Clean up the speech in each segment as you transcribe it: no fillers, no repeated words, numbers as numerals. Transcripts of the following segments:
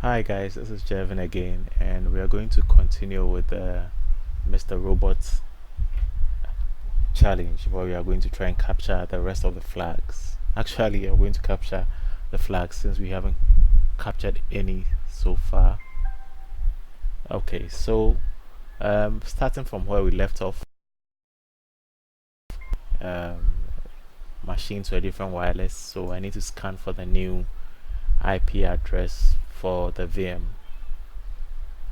Hi guys, this is Jevin again, and we are going to continue with the Mr. Robot challenge, where we are going to try and capture the rest of the flags. Actually, we are going to capture the flags since we haven't captured any so far. Okay, so starting from where we left off, machine to a different wireless, so I need to scan for the new IP address for the VM.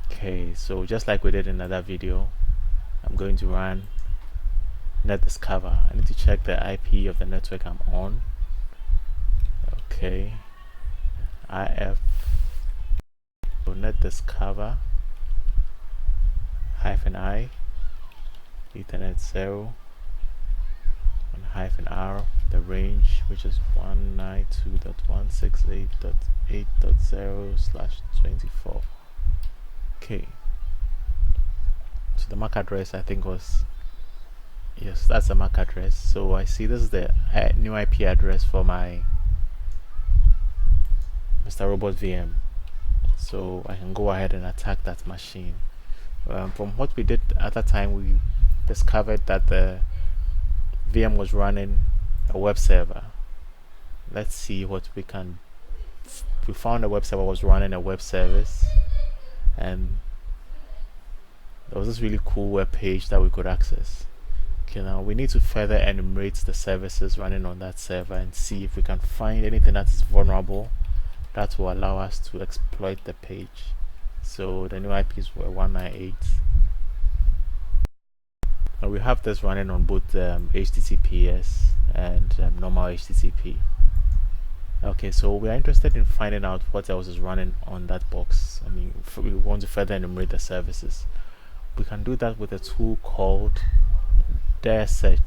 Okay, so just like we did in another video, I'm going to run net discover. I need to check the IP of the network I'm on. Okay, IF, so net discover -I Ethernet 0 and -R, the range, which is 192.168.8.0/24. Okay, so the MAC address I think was, yes, that's the MAC address. So I see this is the new IP address for my Mr. Robot VM. So I can go ahead and attack that machine. From what we did at that time, we discovered that the VM was running a web server. Let's see what we can. We found a web server was running a web service, and there was this really cool web page that we could access. Okay, now we need to further enumerate the services running on that server and see if we can find anything that is vulnerable that will allow us to exploit the page. So the new IPs were 198. Now we have this running on both HTTPS and normal HTTP. Okay, so we are interested in finding out what else is running on that box. I mean, if we want to further enumerate the services, we can do that with a tool called dir search.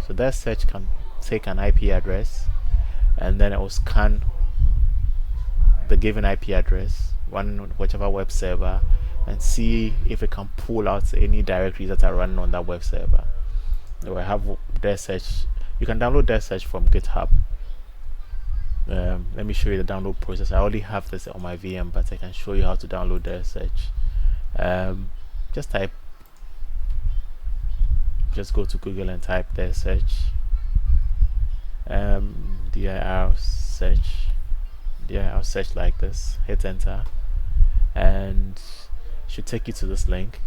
So dir search can take an IP address and then it will scan the given IP address running on whichever web server and see if it can pull out any directories that are running on that web server. So I have dir search. You can download dir search from GitHub. Let me show you the download process. I already have this on my VM, but I can show you how to download dir search. Just go to Google and type dir search. dir search like this, hit enter, and it should take you to this link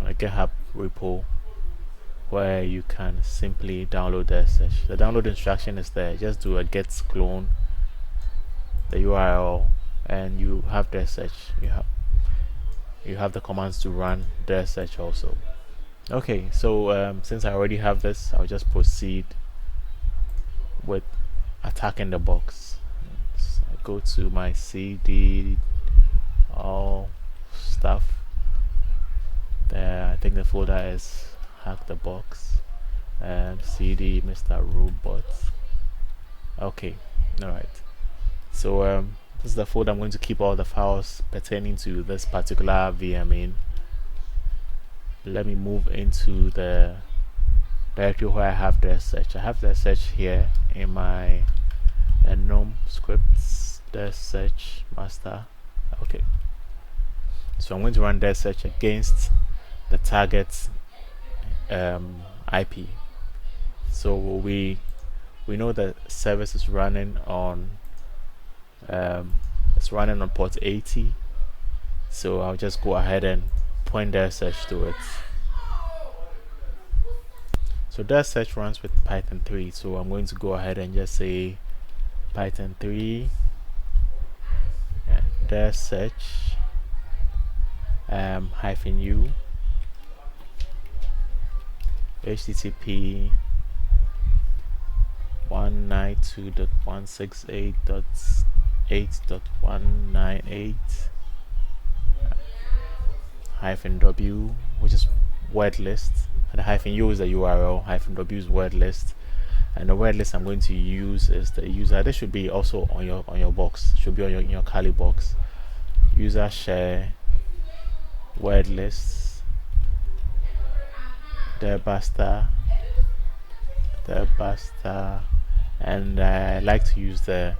on a GitHub repo where you can simply download dir search. The download instruction is there. Just do a git clone the URL and you have dir search. You have the commands to run dir search also. Okay, so since I already have this, I'll just proceed with attacking the box. So I go to my CD all stuff there. I think the folder is hack the box and CD Mr. Robot. Okay, alright, so this is the folder I'm going to keep all the files pertaining to this particular VM in. Let me move into the directory where I have dir search. I have dir search here in my gnome scripts, dir search master. Okay, so I'm going to run dir search against the target IP. So we know the service is running on port 80. So I'll just go ahead and point dir search to it. So dir search runs with Python 3. So I'm going to go ahead and just say Python 3 dir search -u HTTP 192.168.8.198 -w, which is word list, and the -u is the URL, -w is word list, and the word list I'm going to use is the user. This should be also on your box, should be on in your Kali box. User share word list dir basta, and I like to use the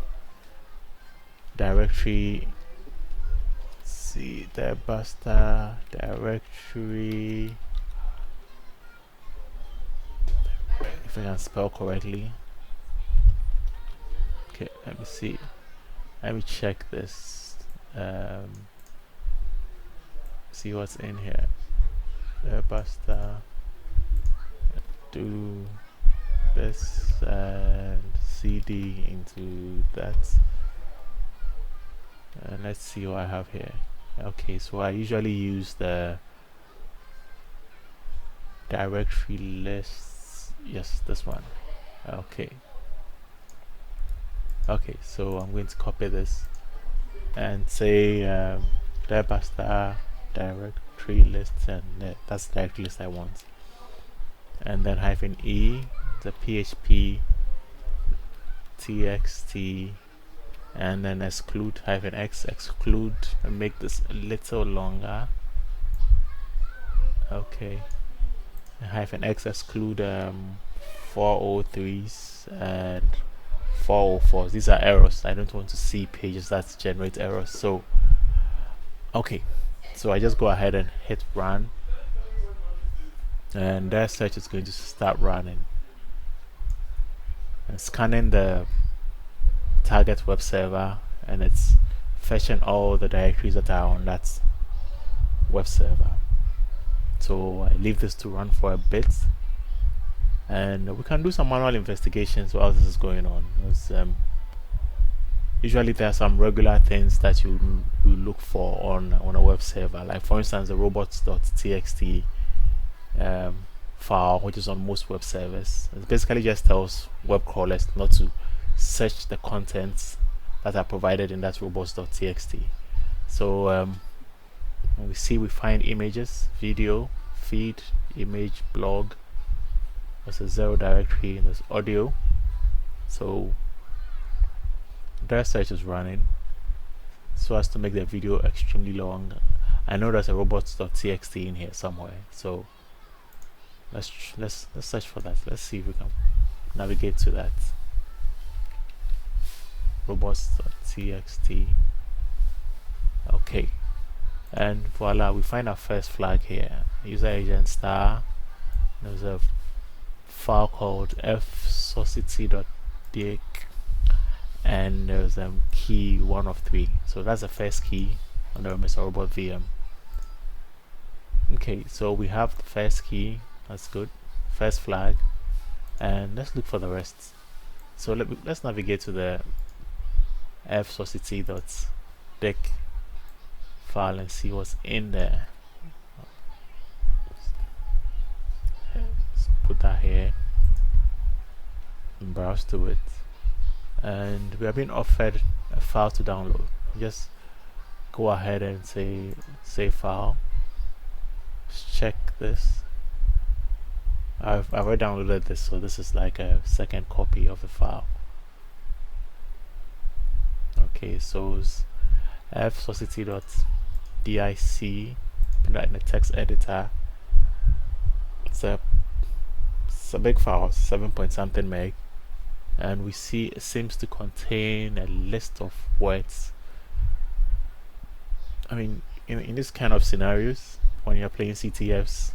directory. See the buster directory, if I can spell correctly. Okay, let me see. Let me check this. See what's in here. The buster. Do this and cd into that. And let's see what I have here. Okay, so I usually use the directory lists. Yes, this one. Okay. Okay, so I'm going to copy this and say basta directory list, and that's the directory list I want. And then -e, the php txt, and then exclude -x exclude, and make this a little longer. Okay, -x exclude 403s and 404s. These are errors. I don't want to see pages that generate errors. So okay, so I just go ahead and hit run, and their search is going to start running and scanning the target web server, and it's fetching all the directories that are on that web server. So I leave this to run for a bit, and we can do some manual investigations while this is going on. Usually there are some regular things that you look for on a web server, like for instance the robots.txt file, which is on most web servers. It basically just tells web crawlers not to search the contents that are provided in that robots.txt. So we find images, video, feed, image, blog. There's a 0 directory, and there's audio. So their search is running so as to make the video extremely long. I know there's a robots.txt in here somewhere, so let's search for that. Let's see if we can navigate to that. Robots.txt. Okay, and voila, we find our first flag here. User agent star. There's a file called fsaucity.dic, and there's key 1 of 3. So that's the first key on the Mr. Robot VM. Okay, so we have the first key. That's good. First flag, and let's look for the rest. So let's navigate to the fsaucity.dic file and see what's in there. Let's put that here and browse to it, and we have been offered a file to download. Just go ahead and say save file. Let's check this. I've already downloaded this, so this is like a second copy of the file. Okay, so it's fsaucity.dic, put that in the text editor. It's a big file, 7 point something meg, and we see it seems to contain a list of words. I mean, in this kind of scenarios, when you're playing CTFs,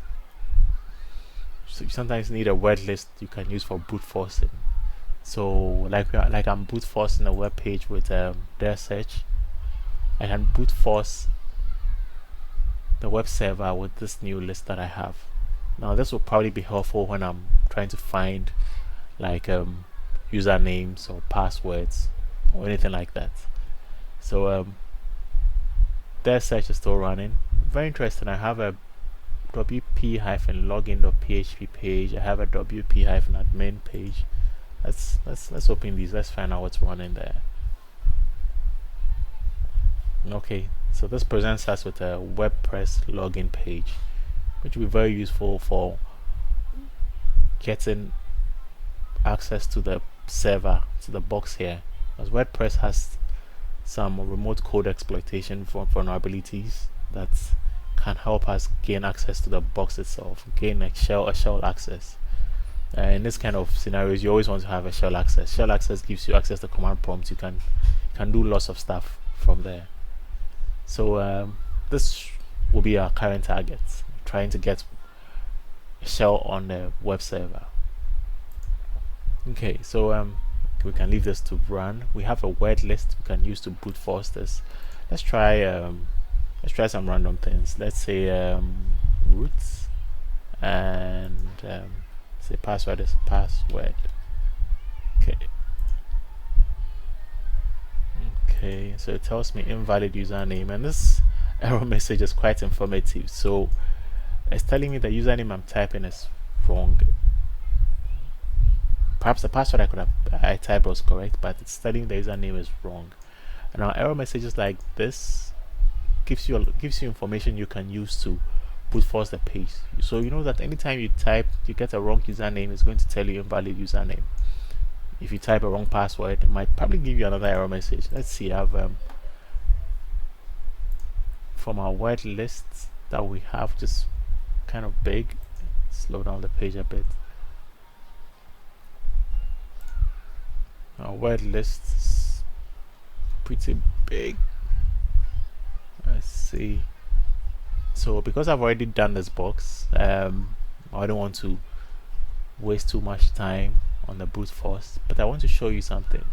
so you sometimes need a word list you can use for brute forcing. So like I'm brute forcing a web page with their search, I can brute force the web server with this new list that I have. Now this will probably be helpful when I'm trying to find like usernames or passwords or anything like that. So their search is still running. Very interesting. I have a wp-login.php page. I have a wp-admin page. Let's open these. Let's find out what's running there. Okay, so this presents us with a WordPress login page, which will be very useful for getting access to the server, to the box here, as WordPress has some remote code exploitation for vulnerabilities that can help us gain access to the box itself, gain a shell access. In this kind of scenarios, you always want to have a shell access. Shell access gives you access to command prompt. You can can do lots of stuff from there. So this will be our current target, trying to get a shell on the web server. Okay, so we can leave this to run. We have a word list we can use to brute force this. Let's try some random things. Let's say roots, and say password is password. Okay, so it tells me invalid username, and this error message is quite informative. So it's telling me the username I'm typing is wrong. Perhaps the password I typed was correct, but it's telling the username is wrong. And our error messages like this gives you information you can use to brute force the page. So you know that anytime you get a wrong username, it's going to tell you invalid username. If you type a wrong password, it might probably give you another error message. Let's see. I have from our word list that we have, just kind of big. Slow down the page a bit. Our word list is pretty big. Let's see. So because I've already done this box, I don't want to waste too much time on the brute force, but I want to show you something.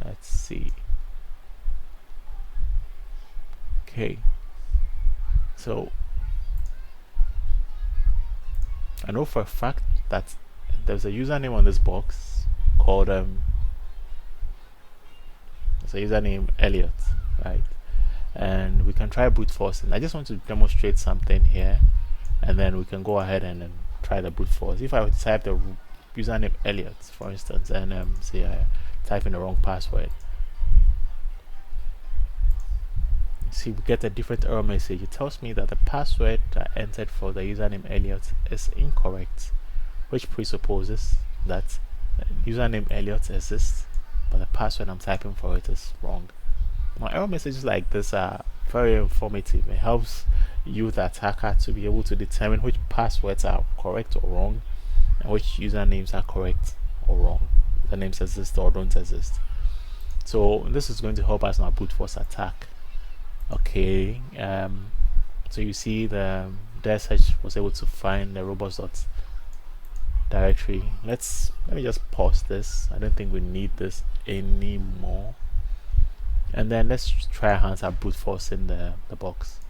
Let's see. Okay, so I know for a fact that there's a username on this box called it's a username Elliot, right? And we can try brute forcing. I just want to demonstrate something here, and then we can go ahead and then try the brute force. If I would type the username Elliot, for instance, and say I type in the wrong password, see, we get a different error message. It tells me that the password I entered for the username Elliot is incorrect, which presupposes that username Elliot exists, but the password I'm typing for it is wrong. Now, error messages like this are very informative. It helps you, the attacker, to be able to determine which passwords are correct or wrong, and which usernames are correct or wrong. The names exist or don't exist. So this is going to help us in our brute force attack. Okay, so you see the search was able to find the robots directory. Let me just pause this. I don't think we need this anymore. And then let's try our brute force in the box.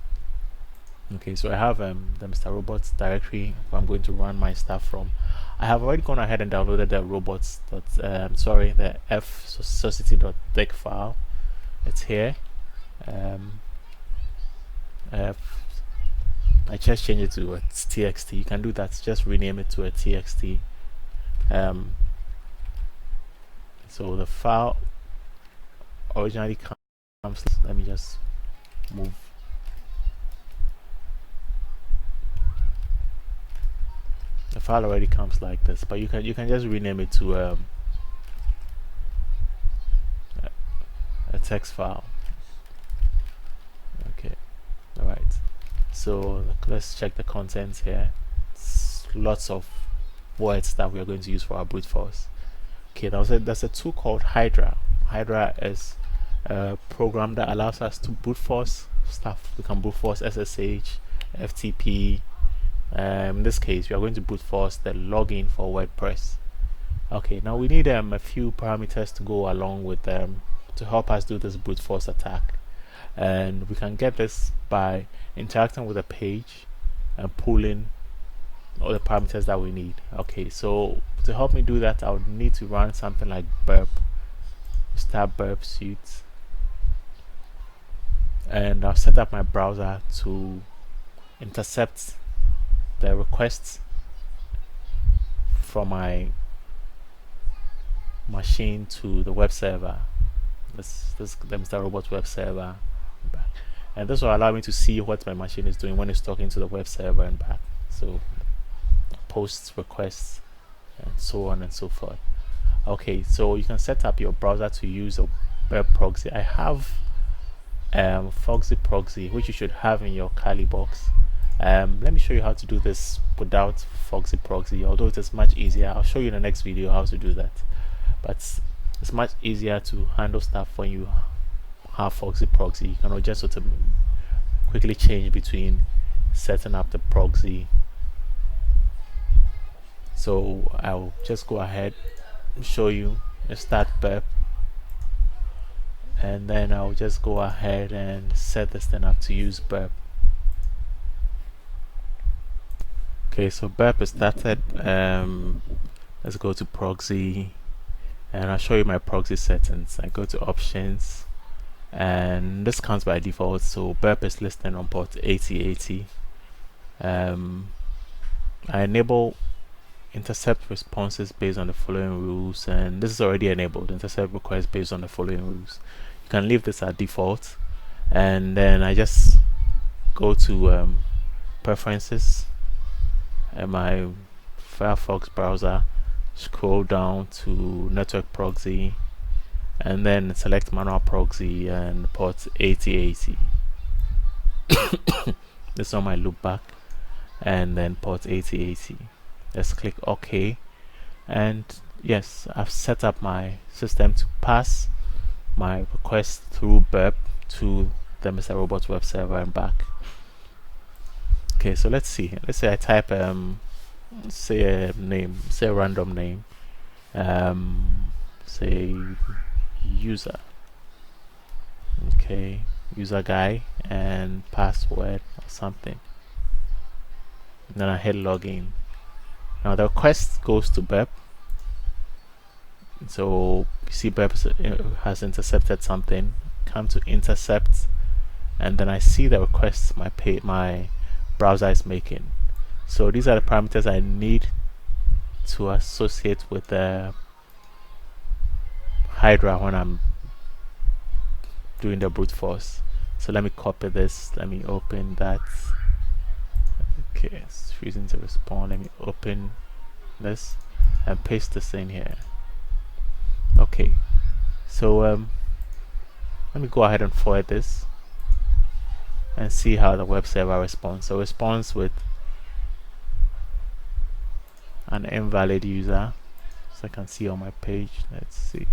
Okay, so I have the Mr. Robots directory where I'm going to run my stuff from. I have already gone ahead and downloaded the robots the f-society.dec file. It's here. I just changed it to a txt. You can do that, just rename it to a txt. So the file originally comes, let me just move. The file already comes like this, but you can just rename it to a text file. Okay, all right. So let's check the contents here. It's lots of words that we are going to use for our brute force. Okay, there's a tool called Hydra. Hydra is a program that allows us to brute force stuff. We can brute force SSH, FTP. In this case, we are going to brute force the login for WordPress. Okay, now we need a few parameters to go along with to help us do this brute force attack, and we can get this by interacting with a page and pulling all the parameters that we need. Okay, so to help me do that, I would need to run something like burp, start burp suite, and I'll set up my browser to intercept the requests from my machine to the web server. This the Mr. Robot web server, and this will allow me to see what my machine is doing when it's talking to the web server and back. So posts, requests, and so on and so forth. Okay, so you can set up your browser to use a web proxy. I have Foxy proxy, which you should have in your Kali box. Let me show you how to do this without Foxy proxy, although it is much easier. I'll show you in the next video how to do that. But It's much easier to handle stuff when you have Foxy proxy. You cannot just sort of quickly change between setting up the proxy. So I'll just go ahead and show you a start burp, and then I'll just go ahead and set this thing up to use burp. Okay, so burp is started. Let's go to proxy, and I'll show you my proxy settings. I go to options, and this comes by default, so burp is listed on port 8080. I enable intercept responses based on the following rules, and this is already enabled. Intercept requests based on the following rules. You can leave this at default, and then I just go to preferences and my Firefox browser, scroll down to network proxy, and then select manual proxy and port 8080. This one might loop back, and then port 8080. Let's click OK, and yes, I've set up my system to pass my request through burp to the Mr. Robot web server and back. Okay, so let's see. Let's say I type say a name, say a random name, say user. Okay, user guy and password or something. And then I hit login. Now the request goes to burp. So you see burp has intercepted something. Come to intercept, and then I see the requests my browser is making. So these are the parameters I need to associate with the Hydra when I'm doing the brute force. So let me copy this, let me open that. Okay, it's refusing to respond. Let me open this and paste this in here. Okay, so let me go ahead and forward this and see how the web server responds. So responds with an invalid user, so I can see on my page. Let's see.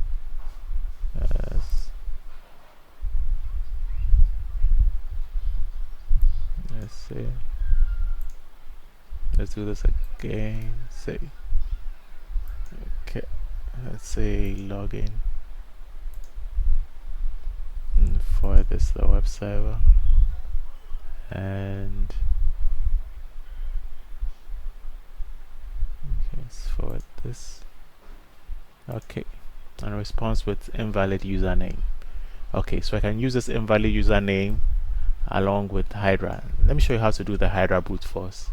Let's see. Let's do this again. Say okay. Let's say login and forward this to the web server, and okay, let's forward this. Okay, and response with invalid username. Okay, so I can use this invalid username along with Hydra. Let me show you how to do the Hydra brute force.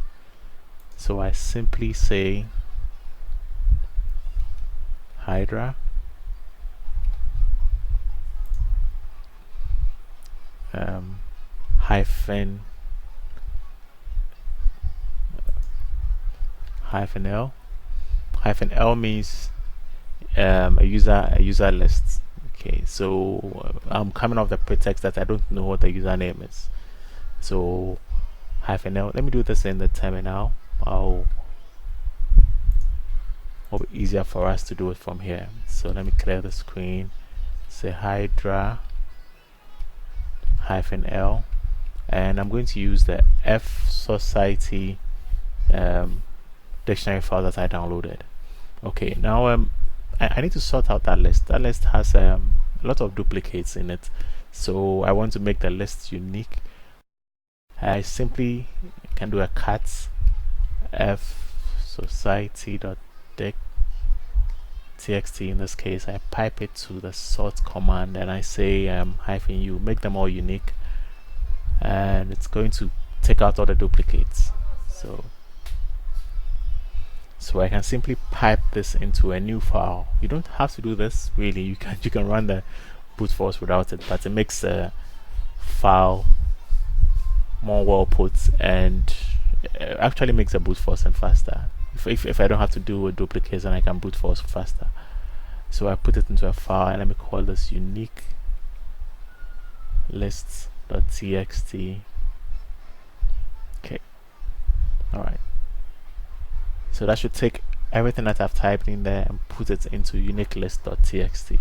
So I simply say Hydra hyphen L. Hyphen L means a user list. Okay, so I'm coming off the pretext that I don't know what the username is. So hyphen L. Let me do this in the terminal. It'll be easier for us to do it from here. So let me clear the screen. Say Hydra hyphen L, and I'm going to use the F Society dictionary file that I downloaded. Okay, now I need to sort out that list. That list has a lot of duplicates in it, so I want to make the list unique. I simply can do a cat F society.txt. In this case, I pipe it to the sort command, and I say hyphen U, make them all unique, and it's going to take out all the duplicates. So I can simply pipe this into a new file. You don't have to do this really. You can run the brute force without it, but it makes the file more well put, and actually makes the brute force faster. If I don't have to do a duplicate, then I can brute force faster. So I put it into a file, and let me call this unique lists.txt. Okay, all right. So that should take everything that I've typed in there and put it into unique list.txt.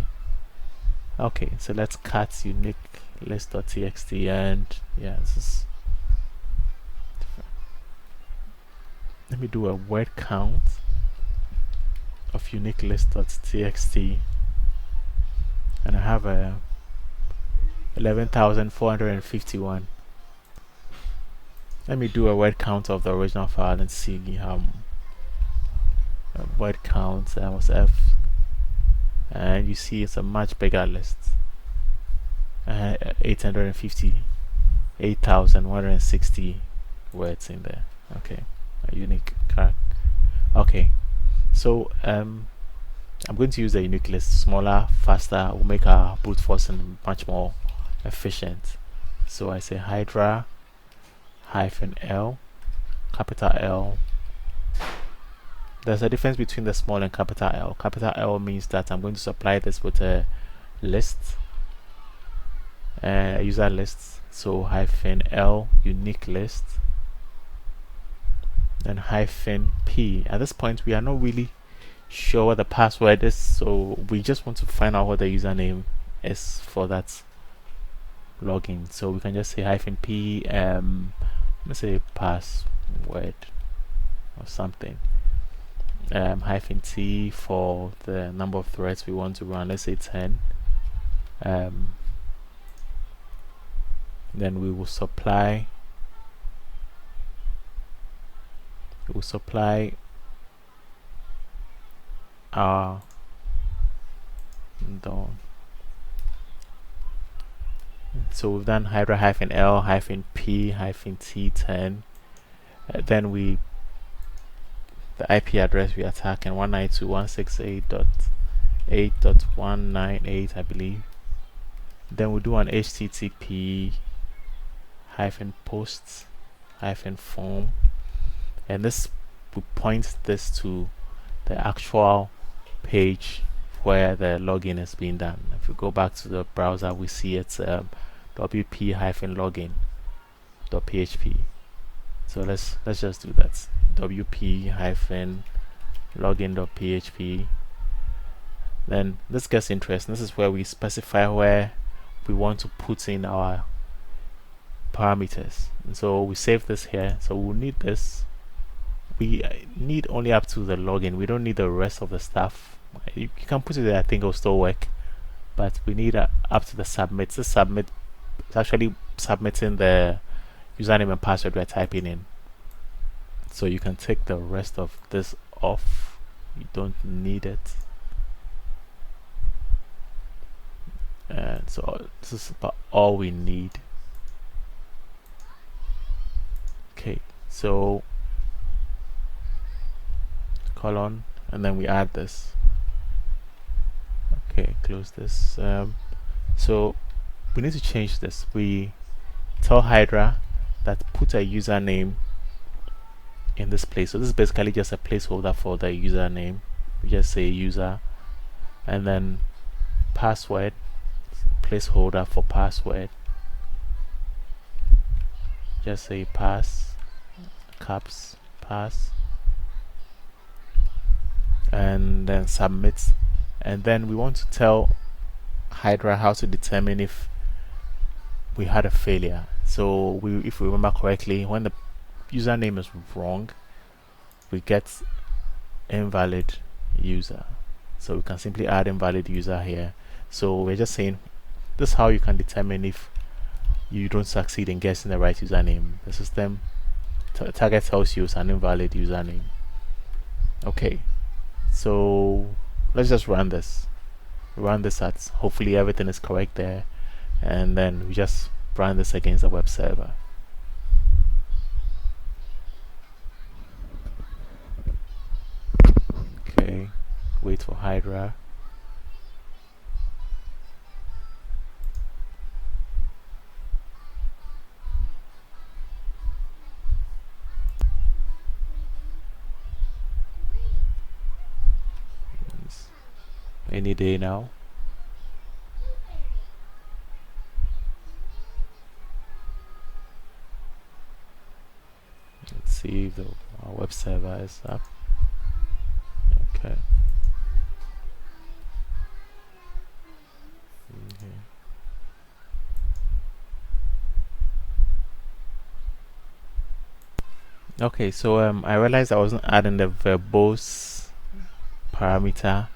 Okay, so let's cut unique list.txt, and yeah, this is different. Let me do a word count of unique list.txt, and I have a 11,451. Let me do a word count of the original file and see how word count was F, and you see it's a much bigger list. 858,160 words in there. Okay, a unique character. Okay, so I'm going to use the unique list. Smaller, faster, will make our brute forcing much more efficient. So I say Hydra -L, capital L. There's a difference between the small and capital L. Capital L means that I'm going to supply this with a list, a user list. So -L, unique list, then -P. At this point, we are not really sure what the password is, so we just want to find out what the username is for that login. So we can just say -P, let's say password or something. -T for the number of threads we want to run, let's say 10. Then we will supply our DOM. So we've done Hydra -L, -P, -T10. Then the IP address we attack in 192.168.8.198, I believe. Then we'll do an HTTP -post -form, and this will point this to the actual page where the login is being done. If we go back to the browser, we see it's wp-login.php. So let's just do that. wp-login.php. Then this gets interesting. This is where we specify where we want to put in our parameters, and so we save this here. So we'll need this. We need only up to the login. We don't need the rest of the stuff. You can put it there, I think it'll still work, but we need up to the submit. This submit is actually submitting the username and password we're typing in. So you can take the rest of this off. You don't need it. And so this is about all we need. Okay, so colon, and then we add this. Okay, close this. So we need to change this. We tell Hydra that put a username in this place. So this is basically just a placeholder for the username. We just say user, and then password, placeholder for password. Just say pass, caps, pass, and then submit. And then we want to tell Hydra how to determine if we had a failure. So if we remember correctly, when the username is wrong, we get invalid user. So we can simply add invalid user here. So we're just saying this is how you can determine if you don't succeed in guessing the right username. The system target tells you it's an invalid username. Okay, so let's just run this. Run this at, hopefully everything is correct there, and then we just run this against the web server. Okay, wait for Hydra. Any day now. Let's see if our web server is up. Okay. Okay, so I realized I wasn't adding the verbose parameter,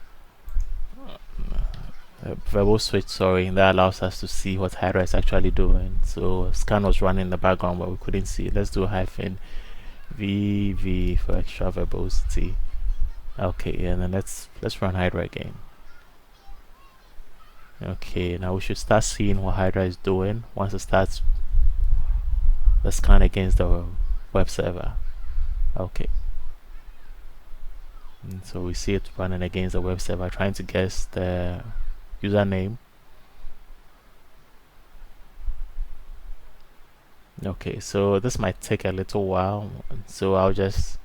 verbose switch, sorry, that allows us to see what Hydra is actually doing. So scan was running in the background, but we couldn't see it. Let's do hyphen VV for extra verbosity. Okay, and then let's run Hydra again. Okay, now we should start seeing what Hydra is doing once it starts the scan against the web server. Okay. And so we see it running against the web server, trying to guess the username. Okay, so this might take a little while, so I'll just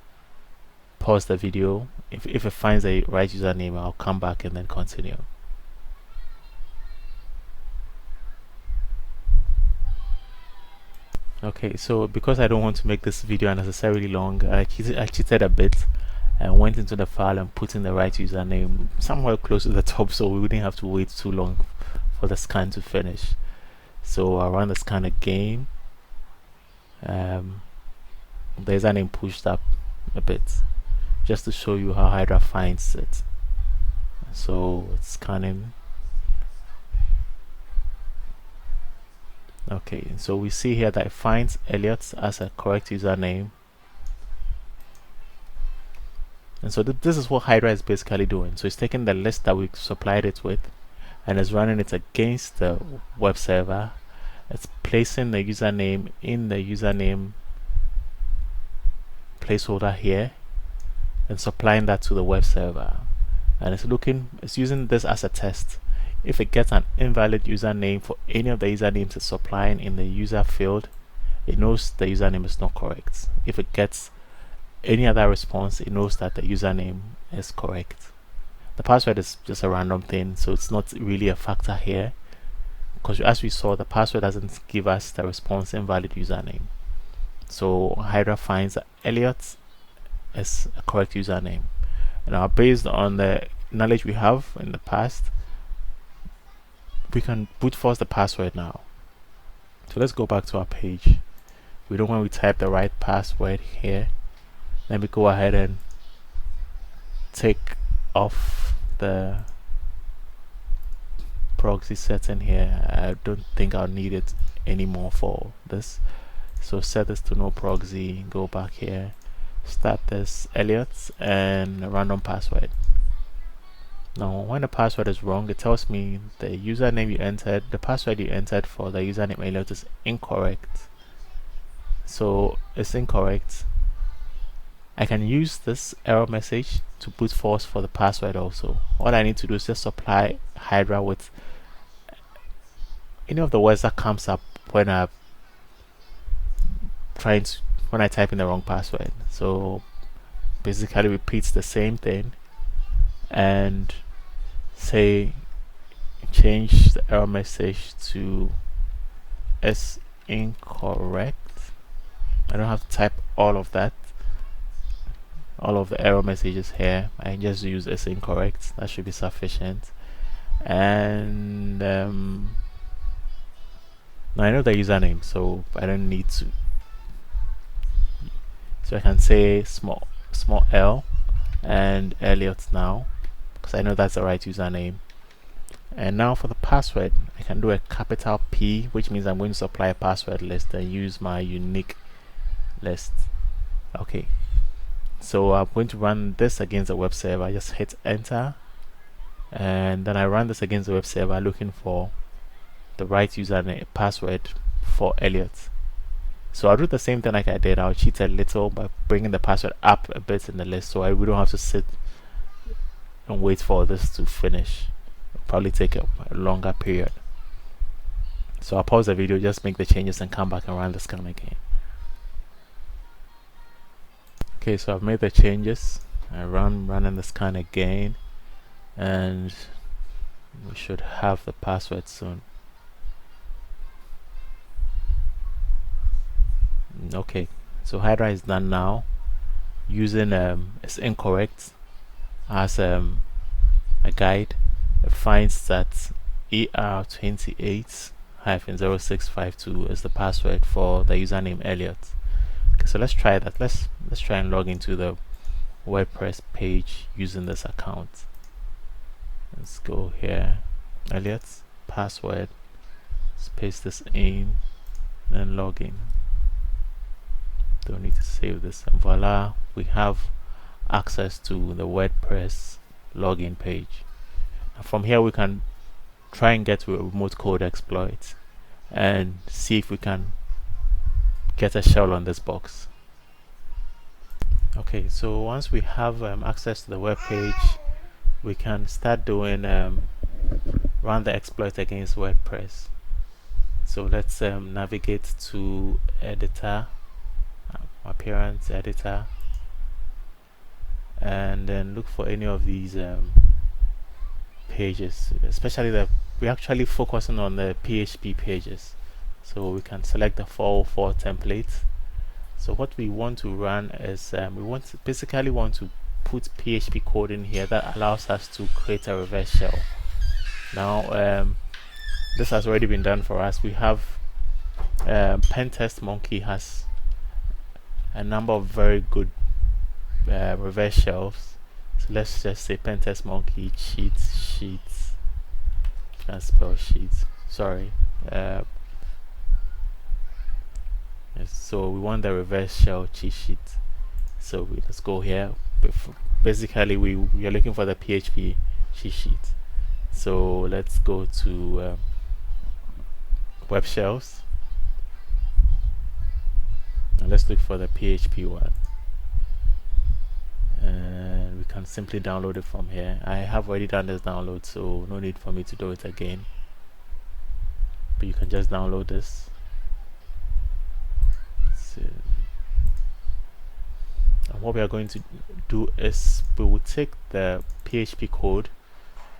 pause the video. If it finds the right username, I'll come back and then continue. Okay, so because I don't want to make this video unnecessarily long, I cheated a bit and went into the file and put in the right username somewhere close to the top, so we wouldn't have to wait too long for the scan to finish. So I'll run the scan again. The username pushed up a bit just to show you how Hydra finds it. So it's scanning. Okay, so we see here that it finds Elliot as a correct username. And so this is what Hydra is basically doing. So it's taking the list that we supplied it with and is running it against the web server. It's placing the username in the username placeholder here and supplying that to the web server. And it's using this as a test. If it gets an invalid username for any of the usernames it's supplying in the user field, it knows the username is not correct. If it gets any other response, it knows that the username is correct. The password is just a random thing, so it's not really a factor here, because as we saw, the password doesn't give us the response invalid username. So Hydra finds that Elliot is a correct username. Now, based on the knowledge we have in the past, we can brute force the password now. So let's go back to our page. We don't want to type the right password here. Let me go ahead and take off the proxy setting here. I don't think I'll need it anymore for this. So set this to no proxy, go back here, start this Elliot and random password. Now when the password is wrong, it tells me the username you entered, the password you entered for the username Elliot is incorrect. So it's incorrect. I can use this error message to brute force for the password also. All I need to do is just supply Hydra with any of the words that comes up when I type in the wrong password. So basically repeats the same thing and say change the error message to is incorrect. I don't have to type all of that, all of the error messages here. I just use is incorrect. That should be sufficient. And now I know the username, so I don't need to. So I can say small l and Elliot now, because I know that's the right username. And now for the password, I can do a capital P, which means I'm going to supply a password list and use my unique list. Okay, so I'm going to run this against the web server. I just hit enter, and then I run this against the web server looking for the right username password for Elliot. So I'll do the same thing like I did. I'll cheat a little by bringing the password up a bit in the list, so we don't have to sit and wait for this to finish. It'll probably take a longer period. So I'll pause the video, just make the changes and come back and run the scan again. Okay, so I've made the changes. I running the scan again, and we should have the password soon. Okay, so Hydra is done now. Using it's incorrect. has a guide. It finds that ER28-0652 is the password for the username Elliot. Okay, so let's try that. Let's try and log into the WordPress page using this account. Let's go here, Elliot's password. Let's paste this in and log in. Don't need to save this, and voila, we have access to the WordPress login page. Now from here we can try and get to a remote code exploit and see if we can get a shell on this box. Okay, so once we have access to the web page, we can start doing run the exploit against WordPress. So let's navigate to editor, appearance editor, and then look for any of these pages, especially we're actually focusing on the PHP pages. So we can select the 404 template. So what we want to run is we basically want to put PHP code in here that allows us to create a reverse shell. Now this has already been done for us. We have Pentest Monkey has a number of very good reverse shells. So let's just say Pentest Monkey sheets. Can't spell sheets. Sorry. Yes, so we want the reverse shell cheat sheet. So let's go here. Basically, we are looking for the PHP cheat sheet. So let's go to web shells, and let's look for the PHP one. And we can simply download it from here. I have already done this download, so no need for me to do it again. But you can just download this. So, and what we are going to do is we will take the PHP code,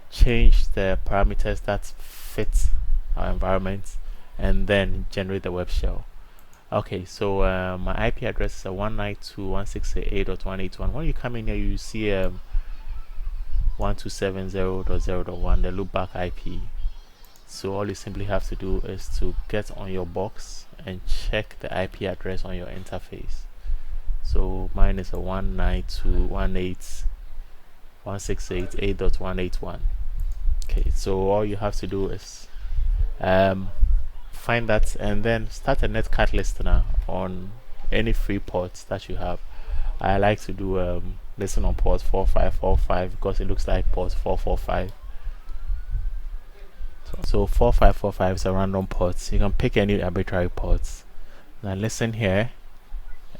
change the parameters that fit our environment, and then generate the web shell. Okay, so my IP address is 192.168.181. When you come in here, you see 1270.0.1, the loopback IP. So all you simply have to do is to get on your box and check the IP address on your interface. So mine is a 192.168.181. Okay, so all you have to do is find that and then start a netcat listener on any free ports that you have. I like to do listen on port 4545 because it looks like port 445. So 4545 is a random port. You can pick any arbitrary ports. Now listen here,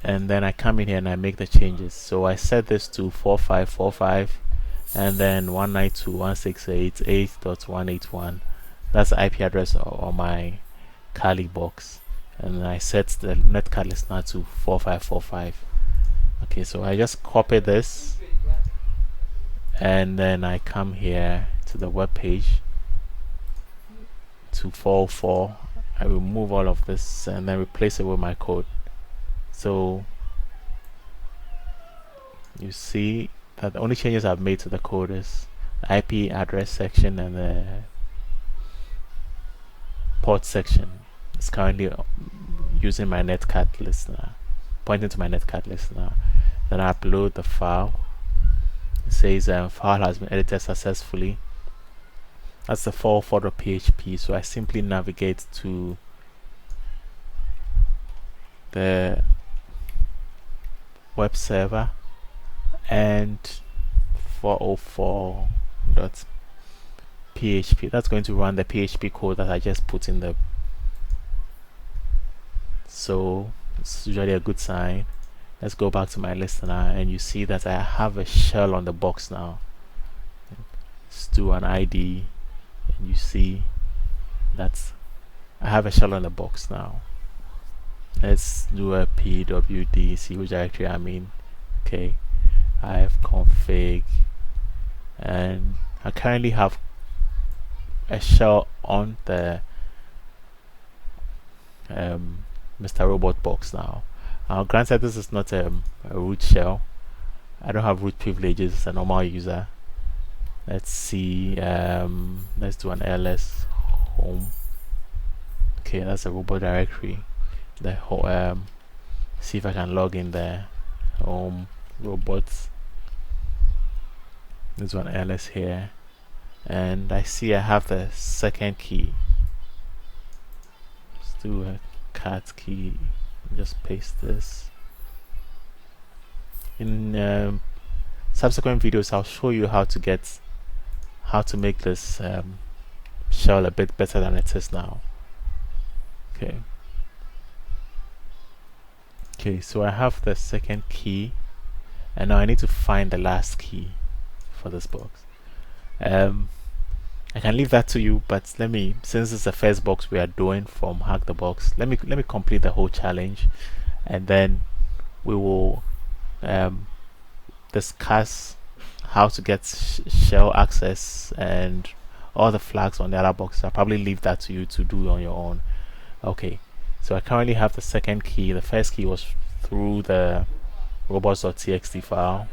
and then I come in here and I make the changes. So I set this to 4545 and then 192.168.8.181. That's the IP address on my Kali box, and I set the netcat listener to 4545. Okay, so I just copy this and then I come here to the web page to 404. I remove all of this and then replace it with my code. So you see that the only changes I've made to the code is the IP address section and the port section. It's currently using my netcat listener, pointing to my netcat listener. Then I upload the file. It says file has been edited successfully. That's the 404.php. So I simply navigate to the web server and 404.php. That's going to run the PHP code that I just put in the. So it's usually a good sign. Let's go back to my listener and you see that I have a shell on the box now. Let's do an ID and you see that I have a shell on the box now. Let's do a pwd, see which directory I'm in. Okay, I have config and I currently have a shell on the Mr. Robot box now. Granted, this is not a root shell. I don't have root privileges as a normal user. Let's see, let's do an ls home. Okay, that's a robot directory. The whole see if I can log in there. Home robots. There's one ls here, and I see I have the second key. Let's do a cat key. Just paste this. In subsequent videos, I'll show you how to make this shell a bit better than it is now. Okay, so I have the second key, and now I need to find the last key for this box. I can leave that to you, but since it's the first box we are doing from Hack the Box, let me complete the whole challenge, and then we will discuss how to get shell access and all the flags on the other boxes. I'll probably leave that to you to do on your own. Okay, so I currently have the second key. The first key was through the robots.txt file.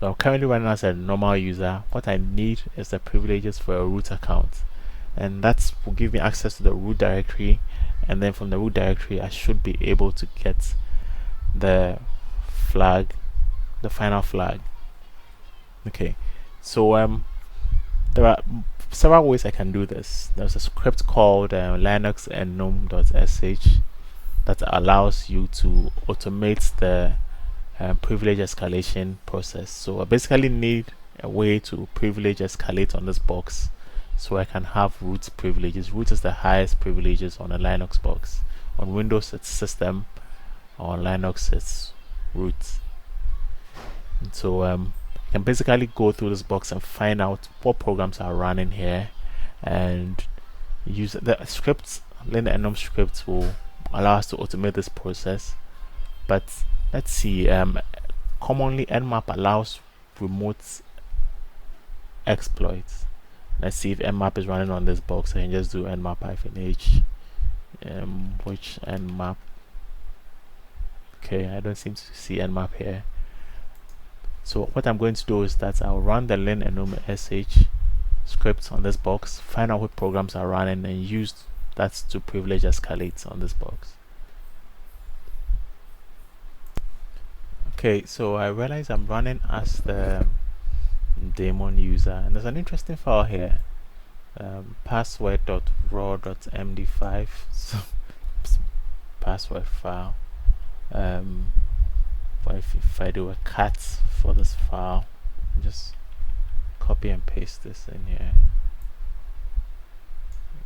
So I'm currently running as a normal user. What I need is the privileges for a root account, and that will give me access to the root directory, and then from the root directory I should be able to get the flag, the final flag. Okay, so there are several ways I can do this. There's a script called linux and gnome.sh that allows you to automate the privilege escalation process. So I basically need a way to privilege escalate on this box so I can have root privileges. Root is the highest privileges on a Linux box. On Windows it's system, on Linux it's root. And so you can basically go through this box and find out what programs are running here, and use the scripts. Lin scripts will allow us to automate this process. But let's see, commonly nmap allows remote exploits. Let's see if nmap is running on this box. I can just do nmap-h which nmap. Okay, I don't seem to see nmap here. So what I'm going to do is that I'll run the lin and sh script on this box, find out what programs are running, and use that to privilege escalate on this box. Okay, so I realize I'm running as the daemon user, and there's an interesting file here, password.raw.md5 so password file. If I do a cat for this file, just copy and paste this in here.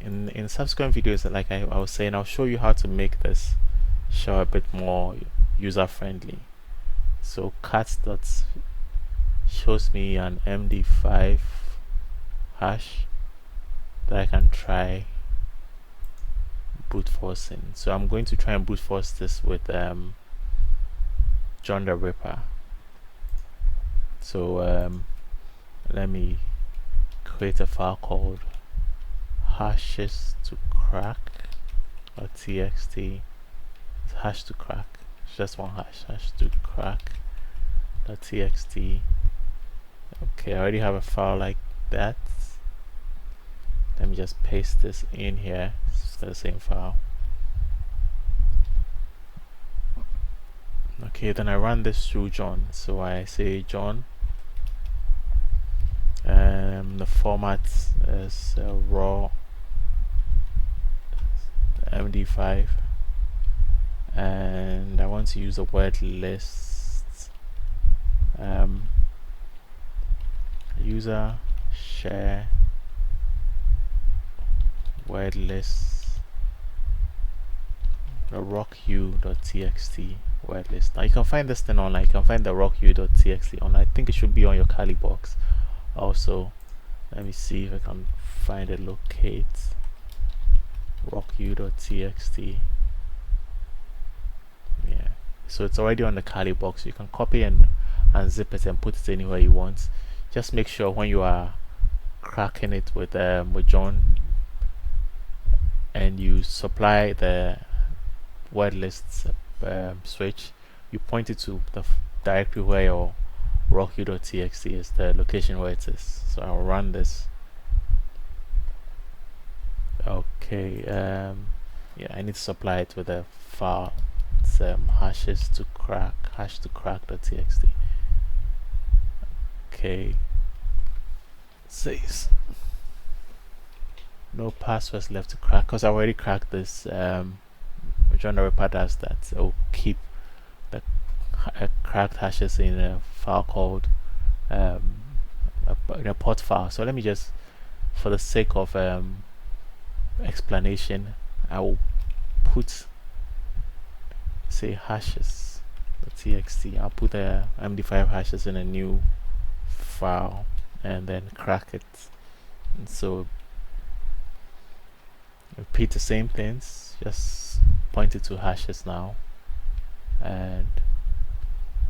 In subsequent videos, like I was saying, I'll show you how to make this shell a bit more user friendly. So cat dot shows me an MD5 hash that I can try brute forcing. So I'm going to try and brute force this with John the Ripper. So let me create a file called hashes to crack or txt. It's hash to crack. It's just one hash to crack .txt. Okay, I already have a file like that. Let me just paste this in here. It's the same file. Okay, then I run this through John. So I say John, the format is raw MD5, and I want to use a word list, user share word list, the rocku.txt word list. Now you can find this thing online. You can find the rocku.txt online. I think it should be on your Kali box also. Let me see if I can find it. Locate rocku.txt. Yeah, so it's already on the Kali box. You can copy and unzip it and put it anywhere you want. Just make sure when you are cracking it with John and you supply the word list switch, you point it to the directory where your rocku.txt is the location where it is. So I'll run this. Okay, yeah, I need to supply it with a file. It's hash to crack.txt. Okay, it says no passwords left to crack because I already cracked this. John the Ripper does that. So keep the cracked hashes in a file called in a port file. So let me just, for the sake of explanation, I will put, say, hashes.txt. I'll put the MD5 hashes in a new file and then crack it. And so repeat the same things, just point it to hashes now. And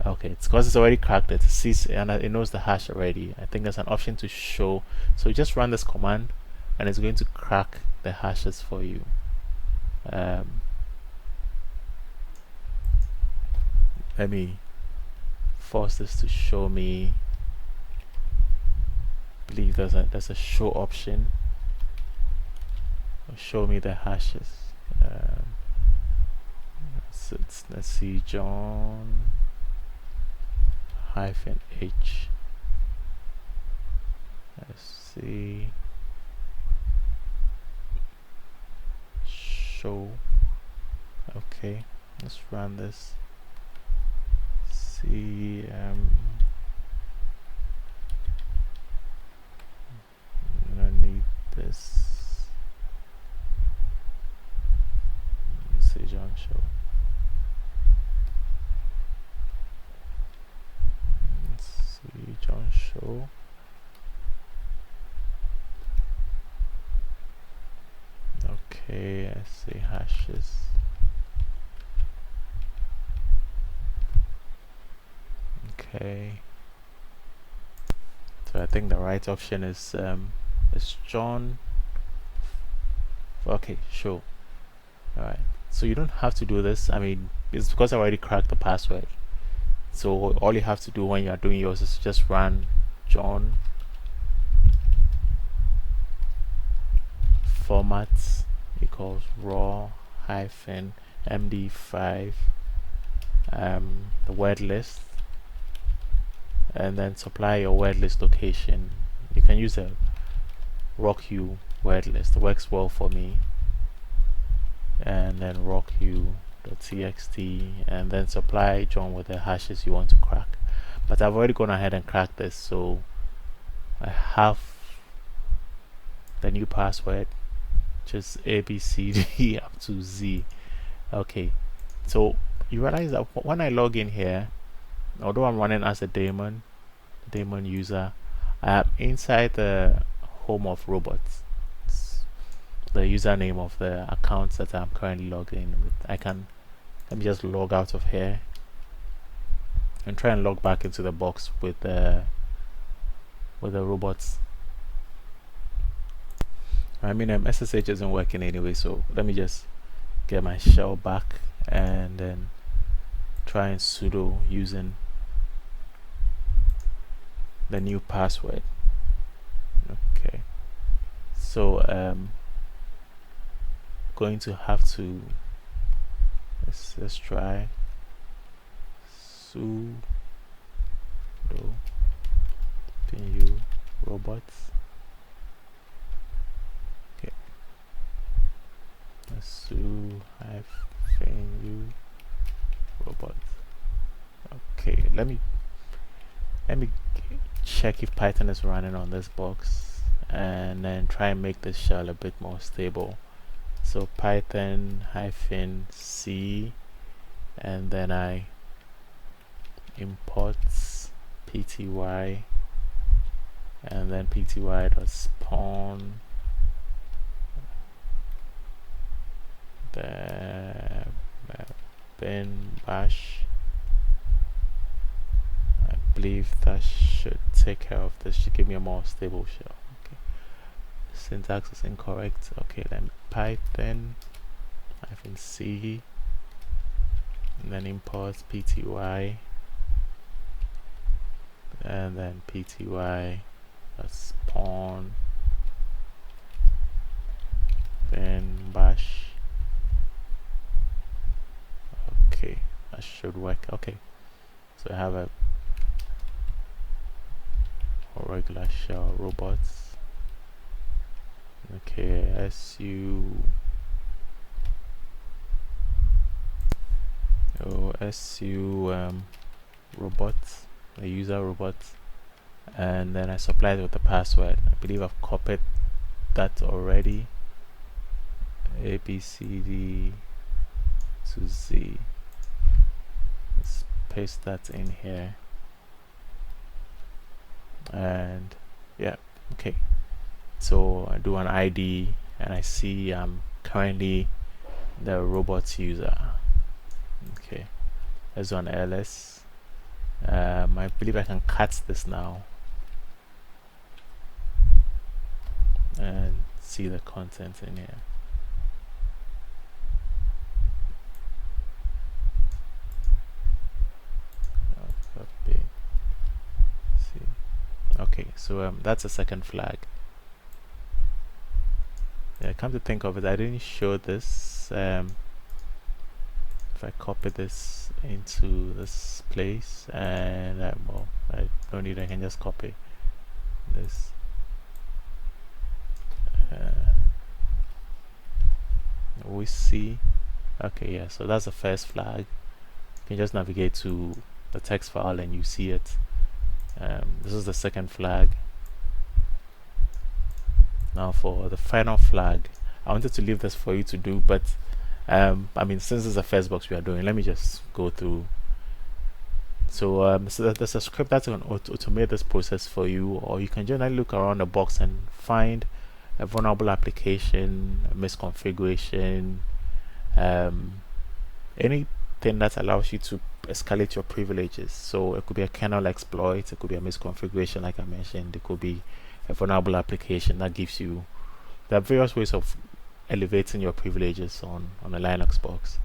okay, it's because it's already cracked it. It sees and it knows the hash already. I think there's an option to show. So just run this command and it's going to crack the hashes for you. Let me force this to show me. I believe there's a show option. Show me the hashes. Let's see, John -H. Let's see. Show. Okay, let's run this. See, I'm gonna need this. Let's see, John show. Let's see, John show. Okay, I see hashes. Okay. So I think the right option is John. Okay, show. Alright. So you don't have to do this. I mean, it's because I already cracked the password. So all you have to do when you are doing yours is just run John formats equals raw hyphen MD5 the word list, and then supply your word list location. You can use a rocku word list. It works well for me. And then rocku.txt, and then supply John with the hashes you want to crack. But I've already gone ahead and cracked this, so I have the new password, just ABCD up to Z. Okay, so you realize that when I log in here, although I'm running as a daemon user, I am inside the home of robots. It's the username of the accounts that I'm currently logged in with. Let me just log out of here and try and log back into the box with the robots. I mean, SSH isn't working anyway, so let me just get my shell back and then try and sudo using the new password. Okay, so going to have to let's try sudo PU robots. Okay, sudo -u robots. Okay, let me check if Python is running on this box and then try and make this shell a bit more stable. So Python -c, and then I import pty, and then pty.spawn the bin bash. I believe that should take care of this. Should give me a more stable shell. Okay, syntax is incorrect. Okay, then Python -c, and then import pty and then pty spawn then bash. Okay, that should work. Okay, so I have a regular shell robots. Okay, su robot, the user robot, and then I supply it with the password. I believe I've copied that already. A B C D to Z. Let's paste that in here, and yeah, okay. So I do an ID, and I see I'm currently the robot user. Okay, let's do an ls. I believe I can cut this now and see the content in here. Copy. See. Okay, so that's a second flag. Yeah, come to think of it, I didn't show this. If I copy this into this place, and well, I don't need, I can just copy this. We see. Okay, yeah, so that's the first flag. You can just navigate to the text file and you see it. This is the second flag. Now for the final flag, I wanted to leave this for you to do, but I mean, since this is the first box we are doing, let me just go through. So, so there's a script that can automate this process for you, or you can generally look around the box and find a vulnerable application, a misconfiguration, anything that allows you to escalate your privileges. So it could be a kernel exploit, it could be a misconfiguration like I mentioned, it could be a vulnerable application that gives you, there are various ways of elevating your privileges on a Linux box.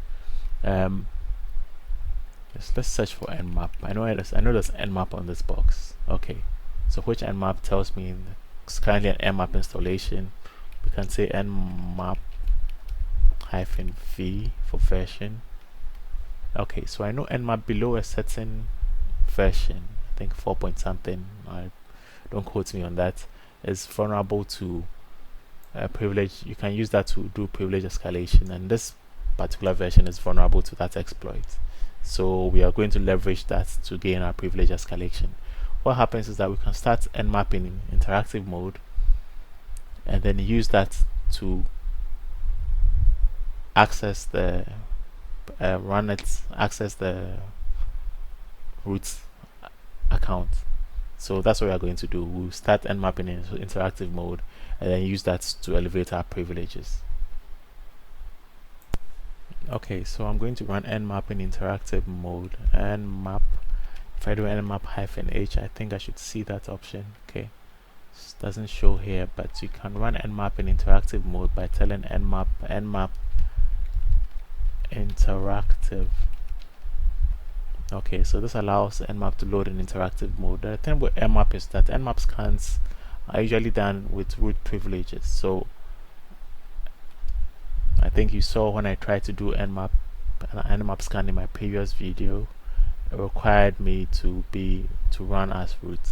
Let's search for nmap. I know there's nmap on this box. Okay, so which nmap tells me it's currently an nmap installation. We can say nmap -v for version. Okay, so I know nmap below a certain version, I think 4 point something, don't quote me on that, is vulnerable to privilege. You can use that to do privilege escalation, and this particular version is vulnerable to that exploit. So we are going to leverage that to gain our privilege escalation. What happens is that we can start nmap in interactive mode and then use that to access the access the root account. So that's what we are going to do. We'll start nmap in interactive mode and then use that to elevate our privileges. Okay, so I'm going to run nmap in interactive mode. Nmap, if I do nmap -h, I think I should see that option. Okay, it doesn't show here, but you can run nmap in interactive mode by telling nmap interactive. Okay, so this allows nmap to load in interactive mode. The thing with nmap is that nmap scans are usually done with root privileges. So I think you saw when I tried to do nmap scan in my previous video, it required me to run as root.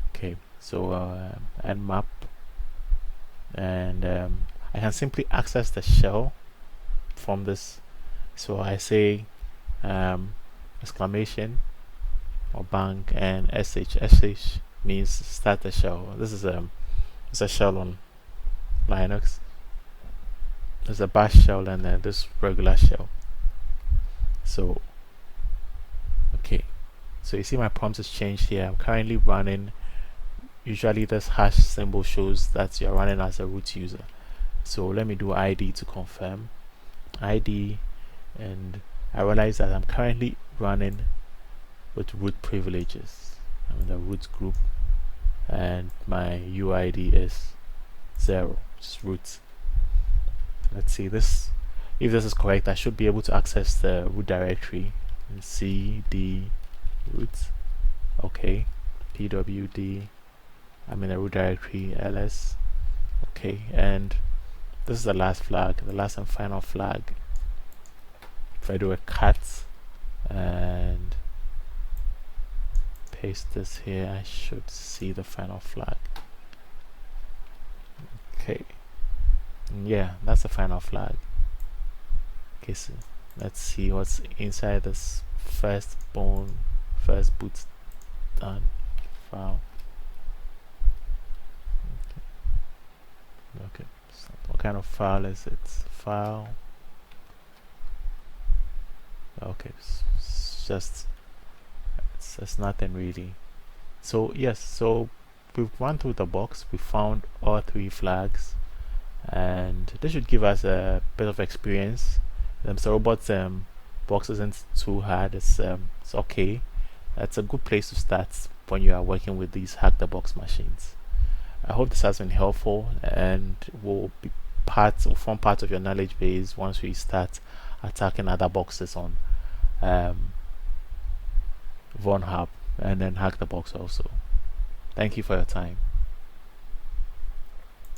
Okay, so nmap, and I can simply access the shell from this. So I say exclamation or bang and sh means start the shell. This is it's a shell on Linux. There's a bash shell and then this regular shell. So okay, so you see my prompt has changed here. I'm currently running, usually this hash symbol shows that you're running as a root user. So let me do ID to confirm ID, and I realize that I'm currently running with root privileges. I'm in the root group and my UID is 0, just root. Let's see this. If this is correct, I should be able to access the root directory and cd root. Okay, pwd, I'm in a root directory ls. Okay, and this is the last flag, the last and final flag. If I do a cut and paste this here, I should see the final flag. Okay, and yeah, that's the final flag. Okay, so let's see what's inside this first boot done file. Okay, so what kind of file is it? File. Okay, it's nothing really. So yes, so we've gone through the box, we found all 3 flags, and this should give us a bit of experience. So robots box isn't too hard, it's okay. That's a good place to start when you are working with these hack the box machines. I hope this has been helpful and will form part of your knowledge base once we start attacking other boxes on VulnHub and then hack the box also. Thank you for your time.